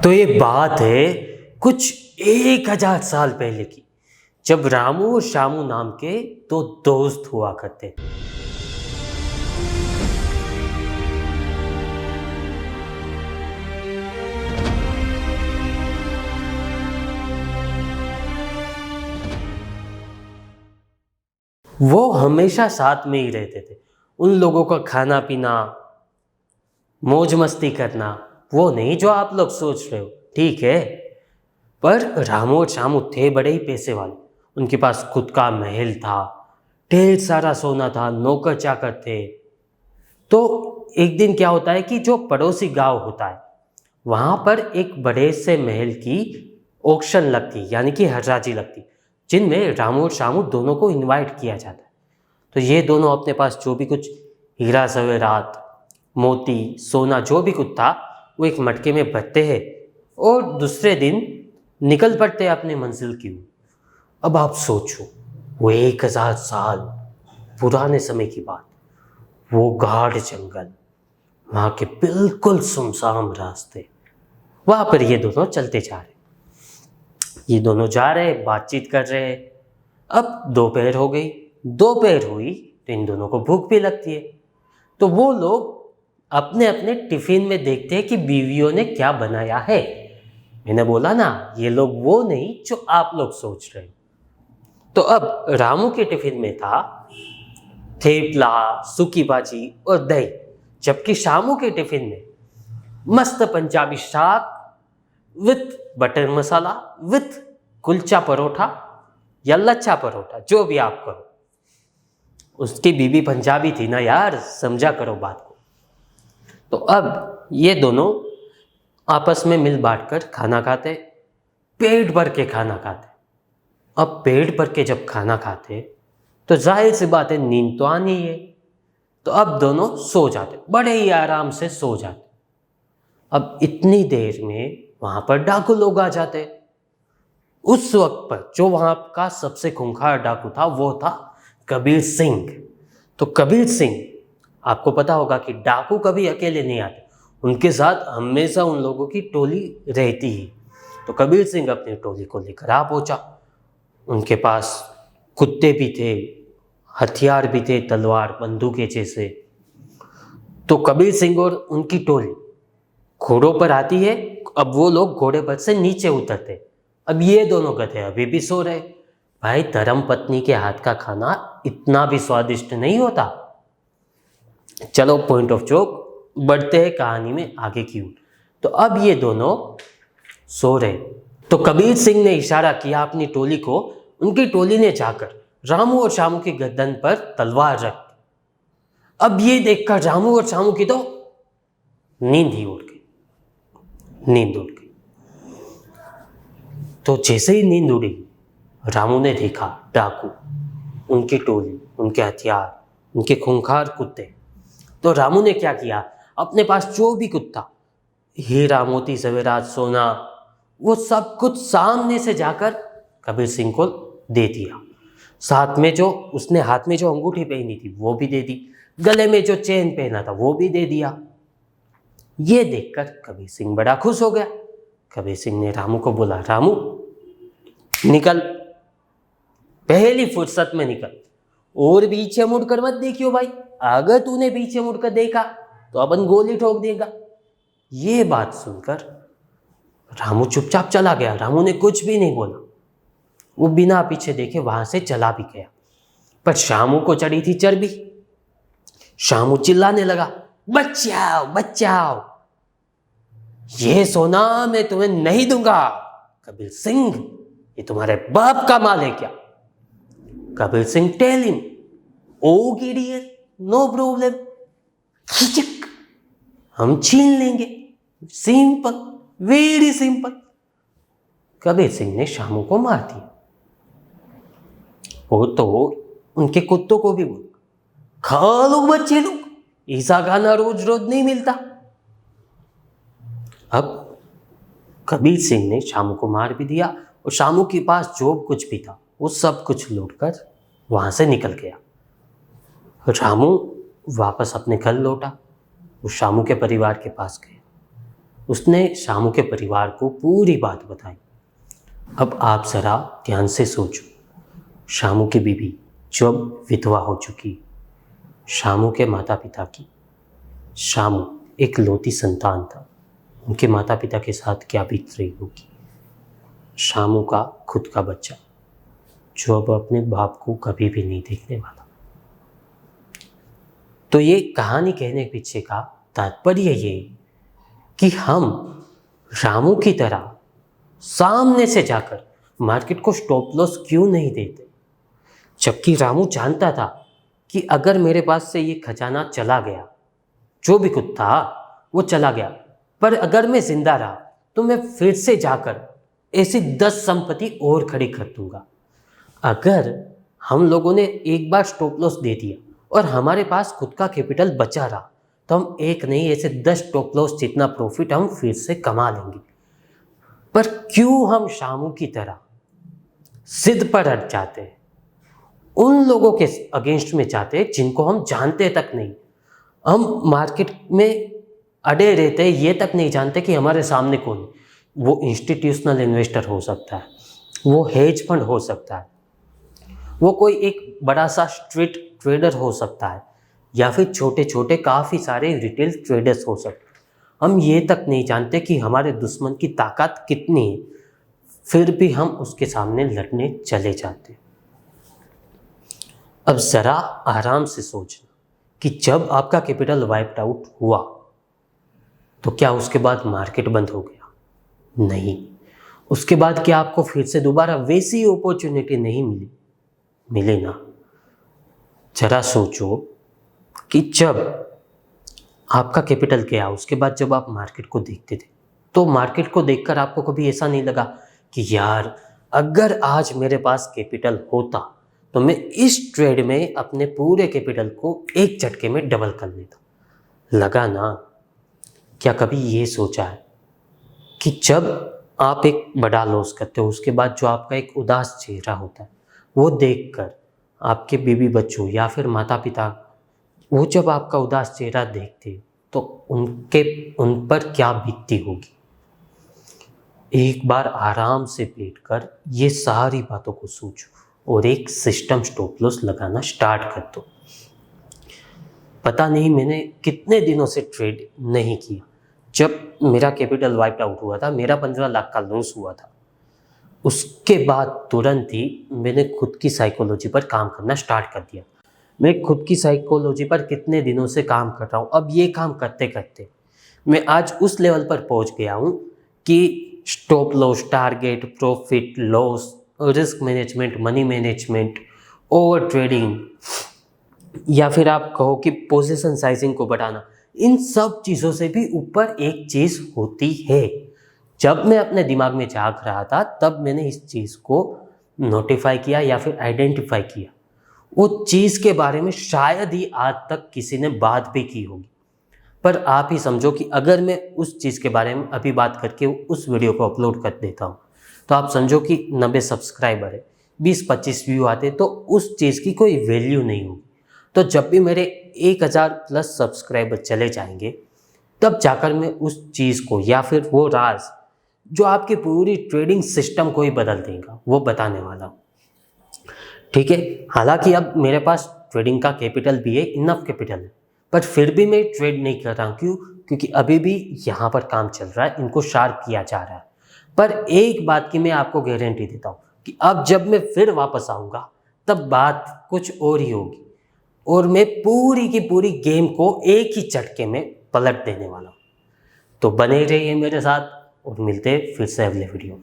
तो ये बात है कुछ 1000 साल पहले की, जब रामू और श्यामू नाम के दो दोस्त हुआ करते थे। वो हमेशा साथ में ही रहते थे। उन लोगों का खाना पीना, मौज मस्ती करना वो नहीं जो आप लोग सोच रहे हो, ठीक है। पर रामू और श्यामू थे बड़े ही पैसे वाले। उनके पास खुद का महल था, ढेर सारा सोना था, नौकर चाकर थे। तो एक दिन क्या होता है कि जो पड़ोसी गांव होता है वहां पर एक बड़े से महल की ऑक्शन लगती, यानी कि हराजी लगती, जिनमें रामू और श्यामू दोनों को इनवाइट किया जाता है। तो ये दोनों अपने पास जो भी कुछ हीरा जवेरात, मोती, सोना जो भी कुछ था वो एक मटके में भरते हैं और दूसरे दिन निकल पड़ते हैं अपने मंजिल की ओर। अब आप सोचो, वो 1000 साल पुराने समय की बात, वो गाढ़ जंगल, वहाँ के बिल्कुल सुनसान रास्ते, वहाँ पर ये दोनों चलते जा रहे। ये दोनों जा रहे, बातचीत कर रहे। अब दोपहर हो गई। दोपहर हुई तो इन दोनों को भूख भी लगती है। तो वो लोग अपने अपने टिफिन में देखते हैं कि बीवियों ने क्या बनाया है। मैंने बोला ना, ये लोग वो नहीं जो आप लोग सोच रहे हो। तो अब रामू के टिफिन में था थेपला, सूकी भाजी और दही, जबकि श्यामू के टिफिन में मस्त पंजाबी साग with butter masala with kulcha paratha या लच्छा परोठा, जो भी आप करो। उसकी बीबी पंजाबी थी ना यार, समझा करो बात को। तो अब ये दोनों आपस में मिल बांट कर खाना खाते, पेट भर के खाना खाते। अब पेट भर के जब खाना खाते तो जाहिर सी बात है नींद तो आनी है। तो अब दोनों सो जाते, बड़े ही आराम से सो जाते। अब इतनी देर में वहां पर डाकू लोग आ जाते। उस वक्त पर जो वहां का सबसे खूंखार डाकू था वो था कबीर सिंह। तो कबीर सिंह, आपको पता होगा कि डाकू कभी अकेले नहीं आते, उनके साथ हमेशा उन लोगों की टोली रहती ही। तो कबीर सिंह अपनी टोली को लेकर आ पहुंचा। उनके पास कुत्ते भी थे, हथियार भी थे, तलवार, बंदूकें जैसे। तो कबीर सिंह और उनकी टोली घोड़ों पर आती है। अब वो लोग घोड़े पर से नीचे उतरते। अब ये दोनों गधे अभी भी सो रहे। भाई, धर्म पत्नी के हाथ का खाना इतना भी स्वादिष्ट नहीं होता। चलो पॉइंट ऑफ जोक, बढ़ते हैं कहानी में आगे की ओर। तो अब ये दोनों सो रहे। तो कबीर सिंह ने इशारा किया अपनी टोली को। उनकी टोली ने जाकर रामू और श्यामू की गर्दन पर तलवार रख दी। अब ये देखकर रामू और श्यामू की तो नींद ही उड़ गई, नींद उड़ गई। तो जैसे ही नींद उड़ी, रामू ने देखा डाकू, उनकी टोली, उनके हथियार, उनके खूंखार कुत्ते। तो रामू ने क्या किया, अपने पास जो भी कुछ था, हीरा, मोती, जवेरात, सोना, वो सब कुछ सामने से जाकर कबीर सिंह को दे दिया। साथ में जो उसने हाथ में जो अंगूठी पहनी थी वो भी दे दी, गले में जो चेन पहना था वो भी दे दिया। ये देखकर कबीर सिंह बड़ा खुश हो गया। कबीर सिंह ने रामू को बोला, रामू निकल, पहली फुर्सत में निकल, और पीछे मुड़कर मत देखियो भाई, अगर तूने पीछे मुड़कर देखा तो अपन गोली ठोक देगा। ये बात सुनकर रामू चुपचाप चला गया। रामू ने कुछ भी नहीं बोला, वो बिना पीछे देखे वहां से चला भी गया। पर श्यामू को चढ़ी थी चर्बी। श्यामू चिल्लाने लगा, बचाओ बचाओ, ये सोना मैं तुम्हें नहीं दूंगा। कबीर सिंह, ये तुम्हारे बाप का माल है क्या? Kabir Singh tell him, okay dear, no problem, खिचक, हम छीन लेंगे, simple, very simple. Kabir Singh ने श्यामू को मार दिया। वो तो उनके कुत्तों को भी बोल, खा लो बच्चे लोग, ऐसा खाना रोज रोज नहीं मिलता। अब कबीर सिंह ने श्यामू को मार भी दिया और श्यामू के पास जो कुछ भी था वो सब कुछ लूटकर वहां से निकल गया। रामू वापस अपने घर लौटा। वो श्यामू के परिवार के पास गया। उसने शामू के परिवार को पूरी बात बताई। अब आप ज़रा ध्यान से सोचो, शामू की बीवी जब विधवा हो चुकी, शामू के माता पिता की, शामू एक लौती संतान था, उनके माता पिता के साथ क्या बीत रही होगी। शामू का खुद का बच्चा जो अब अपने बाप को कभी भी नहीं देखने वाला। तो ये कहानी कहने के पीछे का तात्पर्य ये कि हम रामू की तरह सामने से जाकर मार्केट को स्टॉप लॉस क्यों नहीं देते, जबकि रामू जानता था कि अगर मेरे पास से ये खजाना चला गया, जो भी कुछ था वो चला गया, पर अगर मैं जिंदा रहा तो मैं फिर से जाकर ऐसी 10 संपत्ति और खड़ी कर दूंगा। अगर हम लोगों ने एक बार स्टॉप लॉस दे दिया और हमारे पास खुद का कैपिटल बचा रहा तो हम एक नहीं ऐसे 10 स्टॉप लॉस जितना प्रॉफिट हम फिर से कमा लेंगे। पर क्यों हम शामू की तरह जिद पर अड़ जाते हैं, उन लोगों के अगेंस्ट में जाते हैं जिनको हम जानते तक नहीं। हम मार्केट में अड़े रहते हैं, ये तक नहीं जानते कि हमारे सामने कौन है। वो इंस्टीट्यूशनल इन्वेस्टर हो सकता है, वो हेज फंड हो सकता है, वो कोई एक बड़ा सा स्ट्रीट ट्रेडर हो सकता है, या फिर छोटे छोटे काफ़ी सारे रिटेल ट्रेडर्स हो सकते हैं। हम ये तक नहीं जानते कि हमारे दुश्मन की ताकत कितनी है, फिर भी हम उसके सामने लड़ने चले जाते हैं। अब ज़रा आराम से सोचना कि जब आपका कैपिटल वाइप्ड आउट हुआ तो क्या उसके बाद मार्केट बंद हो गया? नहीं। उसके बाद क्या आपको फिर से दोबारा वैसी अपॉर्चुनिटी नहीं मिली ना। जरा सोचो कि जब आपका कैपिटल गया, उसके बाद जब आप मार्केट को देखते थे तो मार्केट को देखकर आपको कभी ऐसा नहीं लगा कि यार अगर आज मेरे पास कैपिटल होता तो मैं इस ट्रेड में अपने पूरे कैपिटल को एक झटके में डबल कर लेता? लगा ना। क्या कभी ये सोचा है कि जब आप एक बड़ा लॉस करते हो उसके बाद जो आपका एक उदास चेहरा होता है वो देखकर आपके बीवी बच्चों या फिर माता पिता वो जब आपका उदास चेहरा देखते तो उन पर क्या बीतती होगी। एक बार आराम से बैठकर ये सारी बातों को सोचो और एक सिस्टम स्टॉप लॉस लगाना स्टार्ट कर दो। पता नहीं मैंने कितने दिनों से ट्रेड नहीं किया। जब मेरा कैपिटल वाइप आउट हुआ था, मेरा 15 लाख का लॉस हुआ था, उसके बाद तुरंत ही मैंने खुद की साइकोलॉजी पर काम करना स्टार्ट कर दिया। मैं खुद की साइकोलॉजी पर कितने दिनों से काम कर रहा हूँ। अब ये काम करते करते मैं आज उस लेवल पर पहुँच गया हूँ कि stop loss, target, profit loss, risk management, money management, over trading, या फिर आप कहो कि पोजीशन साइजिंग को बढ़ाना, इन सब चीज़ों से भी ऊपर एक चीज़ होती है। जब मैं अपने दिमाग में झांक रहा था तब मैंने इस चीज़ को नोटिफाई किया या फिर आइडेंटिफाई किया। वो चीज़ के बारे में शायद ही आज तक किसी ने बात भी की होगी। पर आप ही समझो कि अगर मैं उस चीज़ के बारे में अभी बात करके उस वीडियो को अपलोड कर देता हूँ तो आप समझो कि 90 सब्सक्राइबर है, 20-25 व्यू आते तो उस चीज़ की कोई वैल्यू नहीं होगी। तो जब भी मेरे 1000 प्लस सब्सक्राइबर चले जाएंगे तब जाकर मैं उस चीज़ को या फिर वो राज जो आपकी पूरी ट्रेडिंग सिस्टम को ही बदल देगा वो बताने वाला हूँ। ठीक है, हालांकि अब मेरे पास ट्रेडिंग का कैपिटल भी है, इनफ कैपिटल है, पर फिर भी मैं ट्रेड नहीं कर रहा हूँ। क्यों? क्योंकि अभी भी यहाँ पर काम चल रहा है, इनको शार्प किया जा रहा है। पर एक बात की मैं आपको गारंटी देता हूँ कि अब जब मैं फिर वापस आऊँगा तब बात कुछ और ही होगी और मैं पूरी की पूरी गेम को एक ही झटके में पलट देने वाला हूँ। तो बने रहिए मेरे साथ और मिलते हैं फिर से अगले वीडियो में।